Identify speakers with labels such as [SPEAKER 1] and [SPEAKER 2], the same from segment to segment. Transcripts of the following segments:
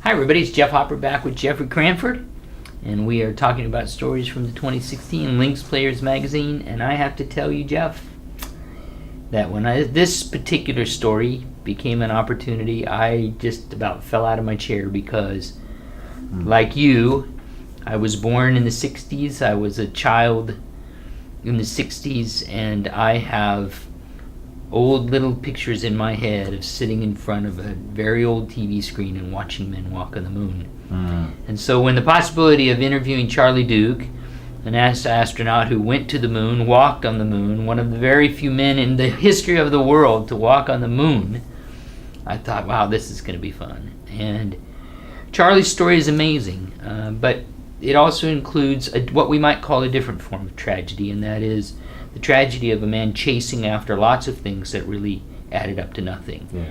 [SPEAKER 1] Hi everybody, it's Jeff Hopper back with Jeffrey Cranford, and we are talking about stories from the 2016 Lynx Players magazine. And I have to tell you, Jeff, that when this particular story became an opportunity, I just about fell out of my chair because, like you, I was born in the 60s. I was a child in the 60s, and I have old little pictures in my head of sitting in front of a very old TV screen and watching men walk on the moon. And so when the possibility of interviewing Charlie Duke, an NASA astronaut who went to the moon, walked on the moon, one of the very few men in the history of the world to walk on the moon, I thought, wow, this is going to be fun. And Charlie's story is amazing, but it also includes what we might call a different form of tragedy, and that is the tragedy of a man chasing after lots of things that really added up to nothing. Yeah.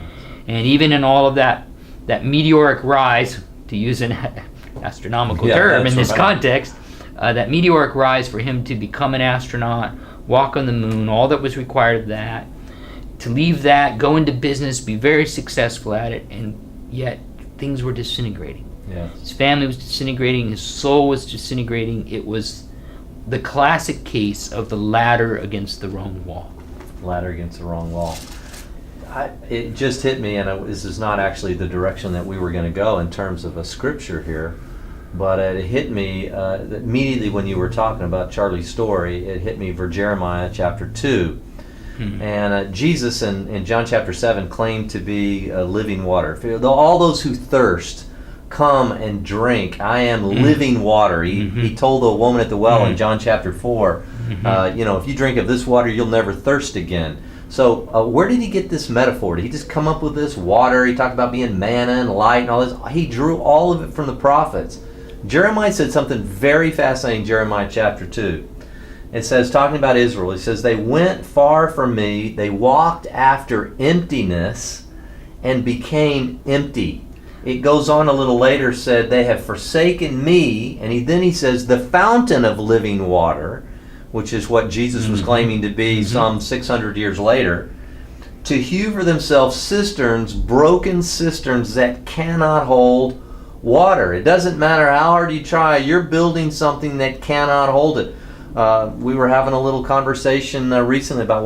[SPEAKER 1] And even in all of that meteoric rise, to use an astronomical term in this context, that meteoric rise for him to become an astronaut, walk on the moon, all that was required of that, to leave that, go into business, be very successful at it, and yet things were disintegrating. Yes. His family was disintegrating, his soul was disintegrating. It was the classic case of the ladder against the wrong wall.
[SPEAKER 2] Ladder against the wrong wall. It just hit me, and this is not actually the direction that we were going to go in terms of a scripture here, but it hit me immediately when you were talking about Charlie's story. It hit me for Jeremiah chapter 2. And Jesus in John chapter 7 claimed to be living water. All those who thirst, come and drink. I am living water. He told the woman at the well in John chapter 4, if you drink of this water, you'll never thirst again. So where did he get this metaphor? Did he just come up with this water? He talked about being manna and light and all this. He drew all of it from the prophets. Jeremiah said something very fascinating, Jeremiah chapter 2. It says, talking about Israel, he says, they went far from me, they walked after emptiness and became empty. It goes on a little later, said, they have forsaken me, and then he says, the fountain of living water, which is what Jesus was claiming to be some 600 years later, to hew for themselves cisterns, broken cisterns that cannot hold water. It doesn't matter how hard you try, you're building something that cannot hold it. We were having a little conversation recently about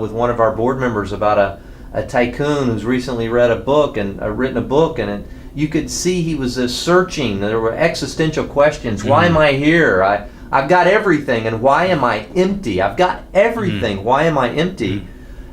[SPEAKER 2] with one of our board members about a tycoon who's recently read a book and written a book, and you could see he was searching. There were existential questions. Why am I here? I've got everything, and why am I empty? I've got everything. Why am I empty?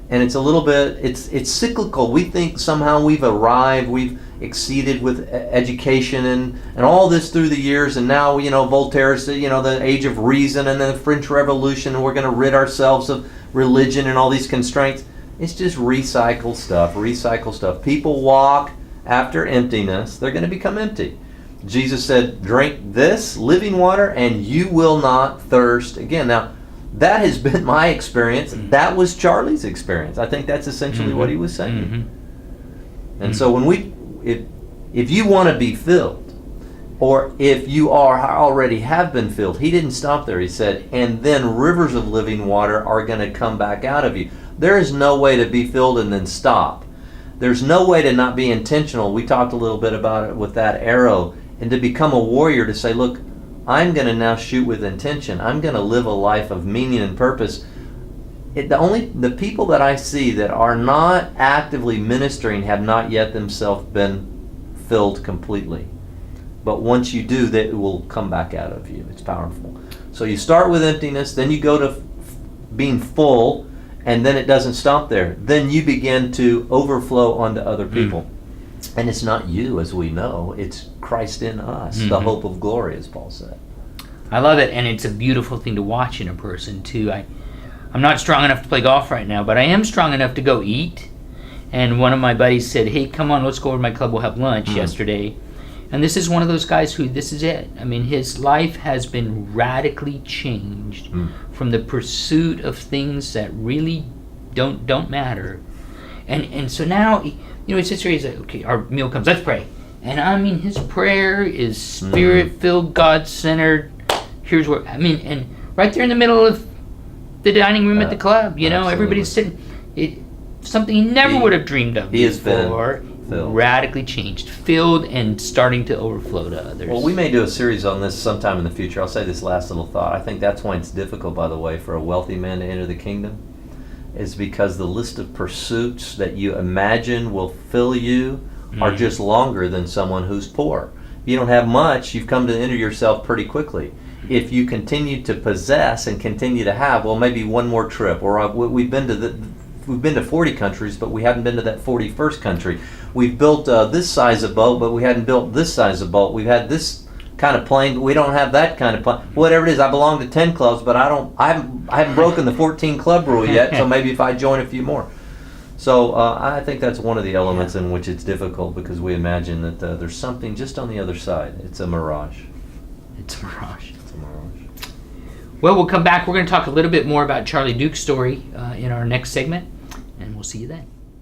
[SPEAKER 2] And it's a little bit, it's cyclical. We think somehow we've arrived, we've exceeded with education and all this through the years, and now, Voltaire's, the age of reason and the French Revolution, and we're going to rid ourselves of religion and all these constraints. It's just recycled stuff. People walk after emptiness, they're going to become empty. Jesus said, drink this living water and you will not thirst again. Now, that has been my experience. That was Charlie's experience. I think that's essentially what he was saying. And so if you want to be filled, or if you already have been filled, he didn't stop there. He said, and then rivers of living water are going to come back out of you. There is no way to be filled and then stop. There's no way to not be intentional. We talked a little bit about it with that arrow, and to become a warrior, to say, look, I'm going to now shoot with intention. I'm going to live a life of meaning and purpose. The people that I see that are not actively ministering have not yet themselves been filled completely. But once you do, that will come back out of you. It's powerful. So you start with emptiness, then you go to being full, and then it doesn't stop there. Then you begin to overflow onto other people. And it's not you, as we know. It's Christ in us, the hope of glory, as Paul said.
[SPEAKER 1] I love it, and it's a beautiful thing to watch in a person, too. I'm not strong enough to play golf right now, but I am strong enough to go eat. And one of my buddies said, hey, come on, let's go over to my club, we'll have lunch yesterday. And this is one of those guys who, this is it. I mean, his life has been radically changed from the pursuit of things that really don't matter. And so now, he sits here, he's like, okay, our meal comes, let's pray. And I mean, his prayer is spirit-filled, God-centered. Here's where, and right there in the middle of the dining room at the club, everybody's sitting. Something he never would have dreamed of before.
[SPEAKER 2] filled.
[SPEAKER 1] radically changed, filled, and starting to overflow to others.
[SPEAKER 2] Well, we may do a series on this sometime in the future. I'll say this last little thought. I think that's why it's difficult, by the way, for a wealthy man to enter the kingdom, is because the list of pursuits that you imagine will fill you are just longer than someone who's poor. If you don't have much, you've come to enter yourself pretty quickly. If you continue to possess and continue to have, well, maybe one more trip, or we've been to 40 countries, but we haven't been to that 41st country. We've built this size of boat, but we hadn't built this size of boat. We've had this kind of plane, but we don't have that kind of plane. Whatever it is, I belong to 10 clubs, but I haven't broken the 14 club rule yet. So maybe if I join a few more. So I think that's one of the elements in which it's difficult, because we imagine that there's something just on the other side. It's a mirage.
[SPEAKER 1] It's a mirage.
[SPEAKER 2] It's a mirage.
[SPEAKER 1] Well, we'll come back. We're going to talk a little bit more about Charlie Duke's story in our next segment, and we'll see you then.